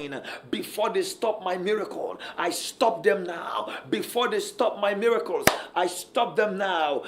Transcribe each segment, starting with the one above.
blessing, before they stop my miracle, I stop them now. Before they stop my miracles, I stop them now.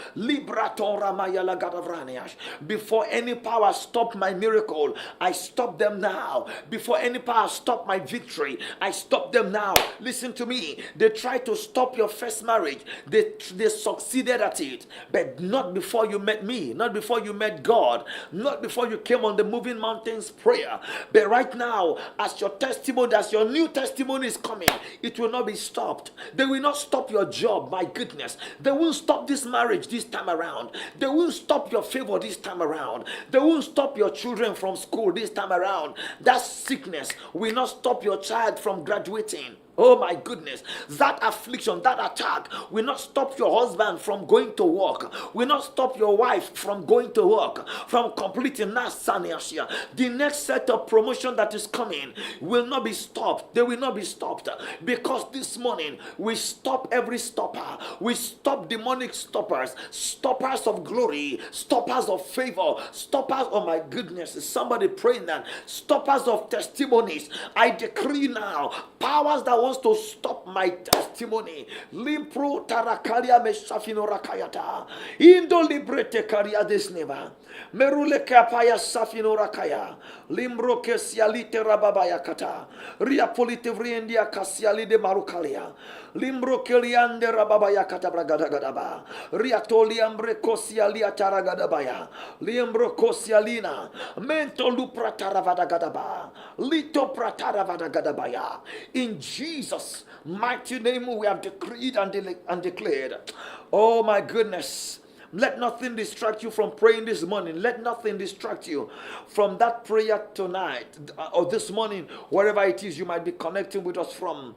Before any power stop my miracle, I stop them now. Before any power stop my victory, I stop them now. Listen to me. They tried to stop your first marriage. They succeeded at it, but not before you met me, not before you met God, not before you came on the Moving Mountains prayer. But right now, as your testimony, as your new testimony is coming, it will not be stopped. They will not stop your job. My goodness, they won't stop this marriage this time around. They won't stop your favor this time around. They won't stop your children from school this time around. That sickness will not stop your child from graduating. Oh my goodness, that affliction, that attack will not stop your husband from going to work, will not stop your wife from going to work, from completing that saniasia. The next set of promotion that is coming will not be stopped. They will not be stopped, because this morning we stop every stopper. We stop demonic stoppers, stoppers of glory, stoppers of favor, stoppers, oh my goodness, is somebody praying that? Stoppers of testimonies. I decree now, powers that wants to stop my testimony. Limpro tarakalia me safino rakayata. Indo librete karia desneva. Merule kapaya safino rakaya. Limbro kesialite rababaya kata. Ria polite vriendia kasiali de marukalia. Limbro keliande rababaya kata bragadaba. Ria toliambre kosialia taragadabaya. Limbro kosialina. Mento lupra taravadagadaba. Lito prataravadagadabaya. In Jesus' mighty name we have decreed and declared. Oh my goodness. Let nothing distract you from praying this morning. Let nothing distract you from that prayer tonight or this morning, wherever it is you might be connecting with us from.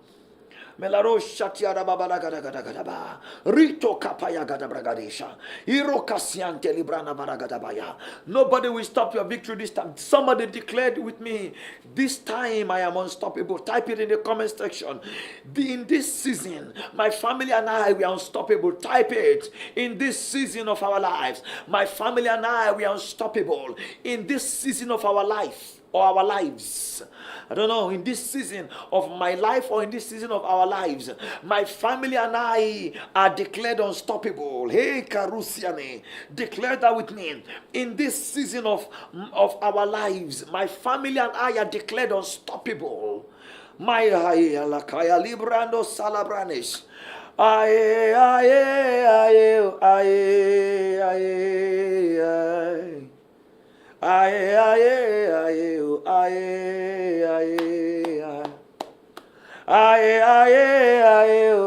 Melaro shatia rababala gada gada gada ba. Rito kapaya gada bragadesha. Iro kasiante librana baragada baya. Nobody will stop your victory this time. Somebody declared with me, this time I am unstoppable. Type it in the comment section. In this season, my family and I, we are unstoppable. Type it. In this season of our lives, my family and I, we are unstoppable. In this season of our life, or our lives, I don't know, in this season of my life or in this season of our lives, my family and I are declared unstoppable. Hey, Karusiane, declare that with me. In this season of our lives, my family and I are declared unstoppable. My lakaya librando salabranes. Aye, aye, aye, aye, aye, aye. Aye, aye, aye, aye, aye, aye, aye, aye,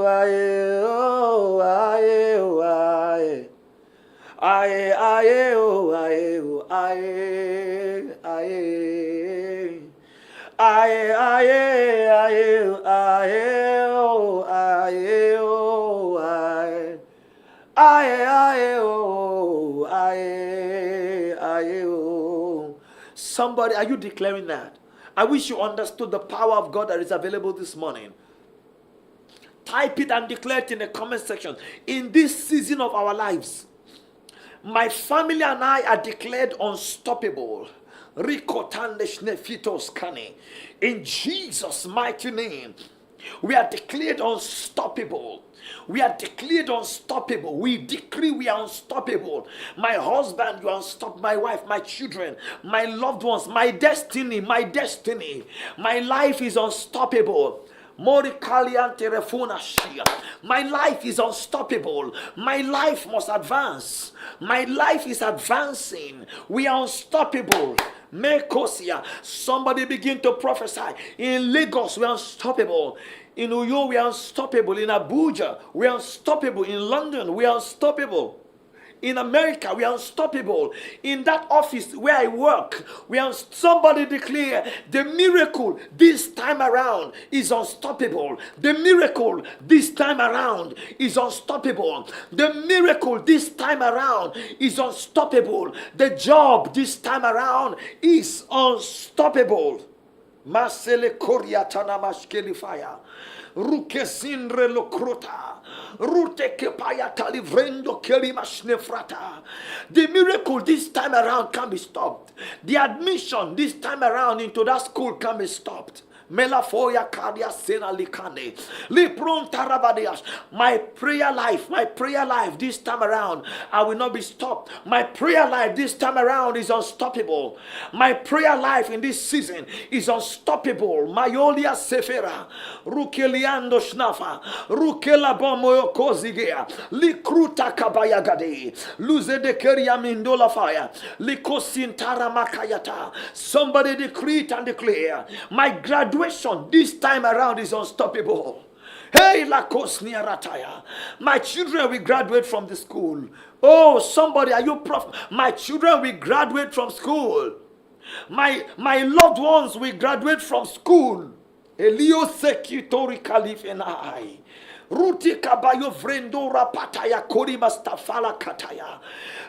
aye, oh, aye, oh, aye, aye, aye, oh, aye, oh, aye, aye, aye, aye, aye, aye, oh, aye, oh, aye, aye, aye, oh, aye, aye, oh. Somebody, are you declaring that? I wish you understood the power of God that is available this morning. Type it and declare it in the comment section. In this season of our lives, my family and I are declared unstoppable. In Jesus' mighty name, we are declared unstoppable. We are declared unstoppable. We decree we are unstoppable. My husband, you are unstoppable. My wife, my children, my loved ones, my destiny. My life is unstoppable. My life is unstoppable. My life must advance. My life is advancing. We are unstoppable. Mekosia. Somebody begin to prophesy. In Lagos, we are unstoppable. In Uyo, we are unstoppable. In Abuja, we are unstoppable. In London, we are unstoppable. In America, we are unstoppable. In that office where I work, somebody declare the miracle this time around is unstoppable. The miracle this time around is unstoppable. The miracle this time around is unstoppable. The job this time around is unstoppable. Masele Koryatana Mashkelifaya. Ruke Sindre Lokrota. Rute Kepaya Talivrendo Kelimashnefrata. The miracle this time around can be stopped. The admission this time around into that school can be stopped. Melafoya Kadia Sena Likane. Lipron Tarabadias. My prayer life this time around, I will not be stopped. My prayer life this time around is unstoppable. My prayer life in this season is unstoppable. Mayolia Sefera. Rukeliando Schnafa. Rukela Bomoyo Kozigea. Likruta Kabayagade. Luze de Keria Mindola Fire. Likosintara Makayata. Somebody decree it and declare. My graduation this time around is unstoppable. Hey, Lakosnia Rataya. My children will graduate from the school. Oh, somebody, are you prof? My children will graduate from school. My loved ones will graduate from school. Elio Sekitori Kalif and I. Ruti kabayo vrendora pataya kori mastafala kataya.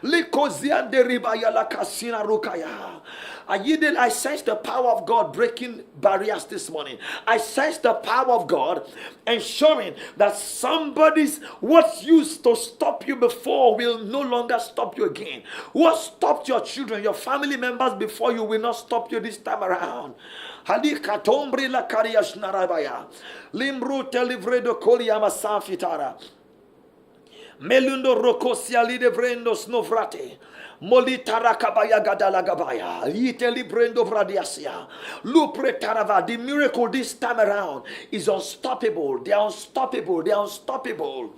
Likozian deribaya la kasina rukaya. I sense the power of God breaking barriers this morning. I sense the power of God ensuring that what used to stop you before will no longer stop you again. What stopped your children, your family members before you will not stop you this time around. Hadi katombri la kariash narabaya. Limru telivredo koliama sanfitara. Melundo rokosia lide vrendo snovrate. Molitara kabaya gadala gabaya. Iteli brendo vradiasia. Lupre tarava. The miracle this time around is unstoppable. They are unstoppable. They are unstoppable.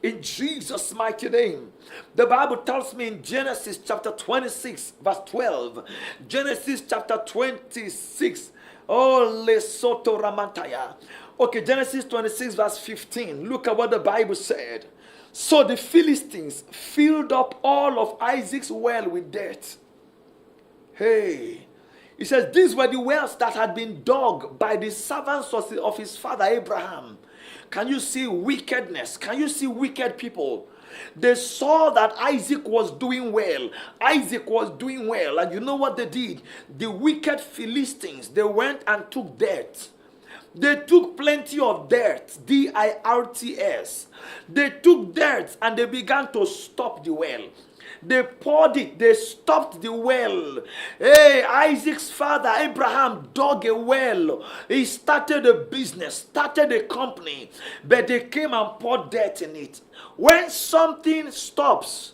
In Jesus' mighty name. The Bible tells me in Genesis chapter 26 verse 12. Genesis chapter 26. Oh, Lesotho Ramantaya. Okay, Genesis 26 verse 15. Look at what the Bible said. So the Philistines filled up all of Isaac's well with dirt. Hey. It says these were the wells that had been dug by the servants of his father Abraham. Can you see wickedness? Can you see wicked people? They saw that Isaac was doing well. Isaac was doing well. And you know what they did? The wicked Philistines, they went and took dirt. They took plenty of dirt. D-I-R-T-S. They took dirt and they began to stop the well. They poured it. They stopped the well. Hey, Isaac's father, Abraham, dug a well. He started a business, started a company. But they came and poured dirt in it. When something stops,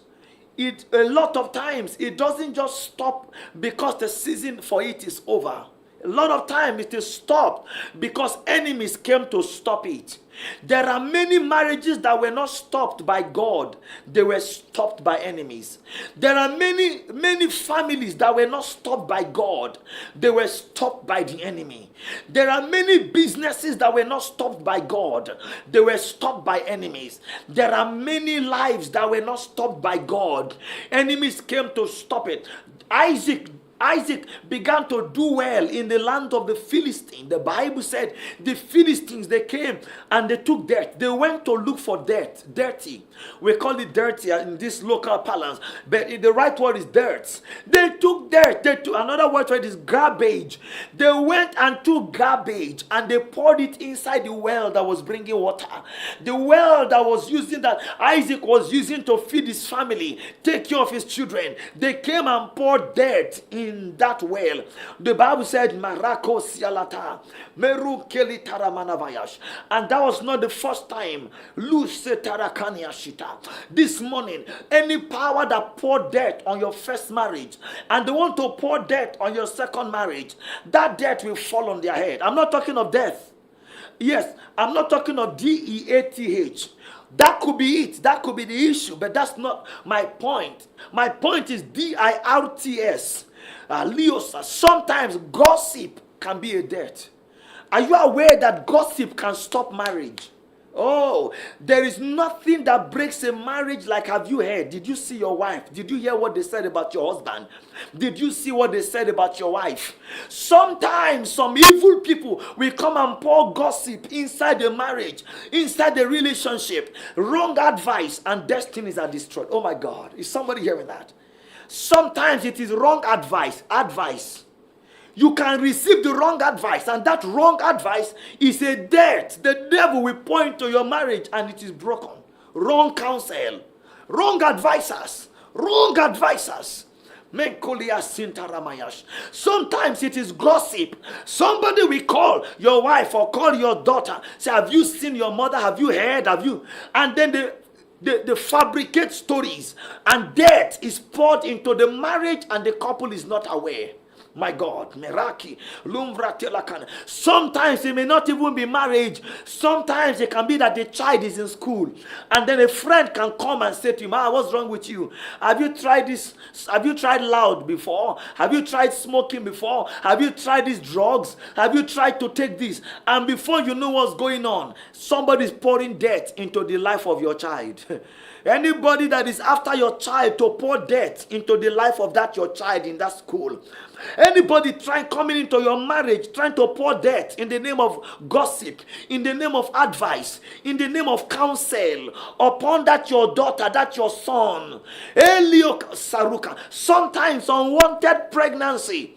a lot of times, it doesn't just stop because the season for it is over. A lot of times it is stopped because enemies came to stop it. There are many marriages that were not stopped by God. They were stopped by enemies. There are many families that were not stopped by God. They were stopped by the enemy. There are many businesses that were not stopped by God. They were stopped by enemies. There are many lives that were not stopped by God. Enemies came to stop it. Isaac began to do well in the land of the Philistines. The Bible said the Philistines, they came and they took dirt. They went to look for dirt. Dirty. We call it dirty in this local parlance, but the right word is dirt. They took dirt. Another word for it is garbage. They went and took garbage and they poured it inside the well that was bringing water. The well that Isaac was using to feed his family, take care of his children. They came and poured dirt in that well. The Bible said Marako Sialata Meru Keli Taramana. And that was not the first time. Luce Tarakania Shita. This morning, any power that poured dirt on your first marriage and they want to pour dirt on your second marriage, that dirt will fall on their head. I'm not talking of death. Yes, I'm not talking of DEATH. That could be it. That could be the issue, but that's not my point. My point is DIRTS. Leosa. Sometimes gossip can be a death. Are you aware that gossip can stop marriage? Oh, there is nothing that breaks a marriage like, have you heard? Did you see your wife? Did you hear what they said about your husband? Did you see what they said about your wife? Sometimes some evil people will come and pour gossip inside the marriage, inside the relationship. Wrong advice and destinies are destroyed. Oh my God. Is somebody hearing that? Sometimes it is wrong advice. You can receive the wrong advice, and that wrong advice is a death. The devil will point to your marriage and it is broken. Wrong counsel, wrong advisors. Sometimes it is gossip. Somebody will call your wife or call your daughter. Say, have you seen your mother? Have you heard? Have you? And then they fabricate stories. And death is poured into the marriage and the couple is not aware. My God, Meraki, Lumvra Telakan. Sometimes it may not even be marriage. Sometimes it can be that the child is in school, and then a friend can come and say to him, what's wrong with you? Have you tried this? Have you tried loud before? Have you tried smoking before? Have you tried these drugs? Have you tried to take this? And before you know what's going on, somebody is pouring death into the life of your child. Anybody that is after your child to pour death into the life of that your child in that school. Anybody coming into your marriage, trying to pour death in the name of gossip, in the name of advice, in the name of counsel, upon that your daughter, that your son. Eliok Saruka. Sometimes unwanted pregnancy.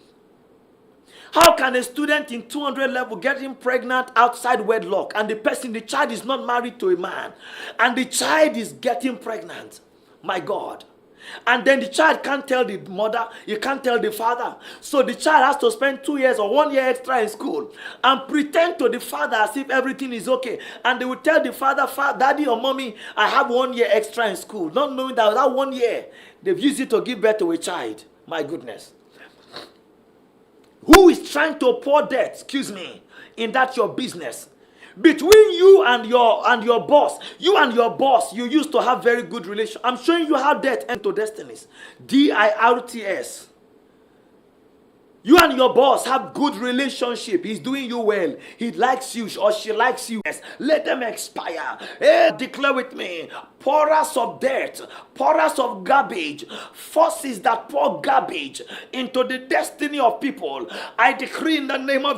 How can a student in 200 level getting pregnant outside wedlock, and the child is not married to a man, and the child is getting pregnant? My God. And then the child can't tell the mother, you can't tell the father. So the child has to spend 2 years or 1 year extra in school and pretend to the father as if everything is okay. And they will tell the father, daddy or mommy, I have 1 year extra in school. Not knowing that 1 year, they've used it to give birth to a child. My goodness. Who is trying to pour death, in that your business? Between you and your boss, you used to have very good relation. I'm showing you how death enter destinies. DIRTS. You and your boss have good relationship. He's doing you well. He likes you or she likes you. Yes. Let them expire. Declare with me. Pourers of death, pourers of garbage, forces that pour garbage into the destiny of people. I decree in the name of